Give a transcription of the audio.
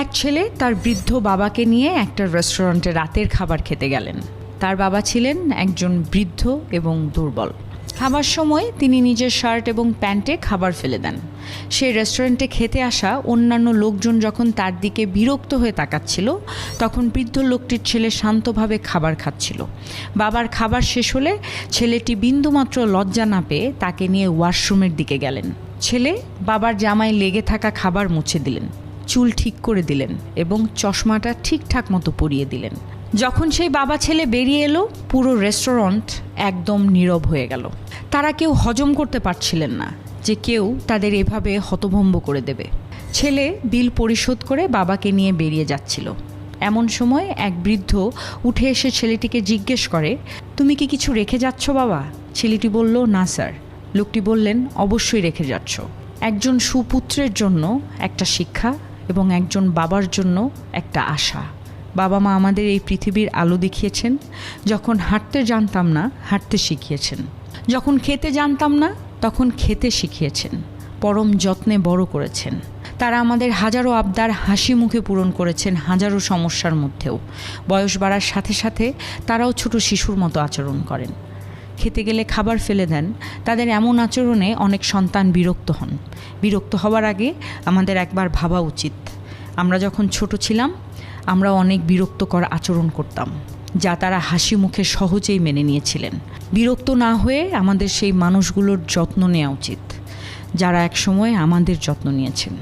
এক ছেলে তার বৃদ্ধ বাবাকে নিয়ে একটা রেস্টুরেন্টে রাতের খাবার খেতে গেলেন। তার বাবা ছিলেন একজন বৃদ্ধ এবং দুর্বল। খাবার সময় তিনি নিজের শার্ট এবং প্যান্টে খাবার ফেলে দেন। সেই রেস্টুরেন্টে খেতে আসা অন্যান্য লোকজন যখন তার দিকে বিরক্ত হয়ে তাকাচ্ছিল, তখন বৃদ্ধ লোকটির ছেলে শান্তভাবে খাবার খাচ্ছিল। বাবার খাবার শেষ হলে ছেলেটি বিন্দুমাত্র লজ্জা না পেয়ে তাকে নিয়ে ওয়াশরুমের দিকে গেলেন। ছেলে বাবার জামায় লেগে থাকা খাবার মুছে দিলেন, চুল ঠিক করে দিলেন এবং চশমাটা ঠিকঠাক মতো পরিয়ে দিলেন। যখন সেই বাবা ছেলে বেরিয়ে এলো, পুরো রেস্টুরেন্ট একদম নীরব হয়ে গেল। তারা কেউ হজম করতে পারছিলেন না যে কেউ তাদের এভাবে হতভম্ব করে দেবে। ছেলে বিল পরিশোধ করে বাবাকে নিয়ে বেরিয়ে যাচ্ছিল। এমন সময় এক বৃদ্ধ উঠে এসে ছেলেটিকে জিজ্ঞেস করে, তুমি কি কিছু রেখে যাচ্ছ বাবা? ছেলেটি বলল, না স্যার। লোকটি বললেন, অবশ্যই রেখে যাচ্ছ। একজন সুপুত্রের জন্য একটা শিক্ষা এবং একজন বাবার জন্য একটা আশা। বাবা মা আমাদের এই পৃথিবীর আলো দেখিয়েছেন। যখন হাঁটতে জানতাম না, হাঁটতে শিখিয়েছেন। যখন খেতে জানতাম না, তখন খেতে শিখিয়েছেন। পরম যত্নে বড় করেছেন। তারা আমাদের হাজারো আবদার হাসি মুখে পূরণ করেছেন, হাজারো সমস্যার মধ্যেও। বয়স বাড়ার সাথে সাথে তারাও ছোট শিশুর মতো আচরণ করেন। খেতে গেলে খাবার ফেলে দেন। তাদের এমন আচরণে অনেক সন্তান বিরক্ত হন। বিরক্ত হওয়ার আগে আমাদের একবার ভাবা উচিত, আমরা যখন ছোট ছিলাম আমরা অনেক বিরক্তকর আচরণ করতাম, যা তারা হাসি মুখে সহজেই মেনে নিয়েছিলেন। বিরক্ত না হয়ে আমাদের সেই মানুষগুলোর যত্ন নেওয়া উচিত, যারা একসময় আমাদের যত্ন নিয়েছেন।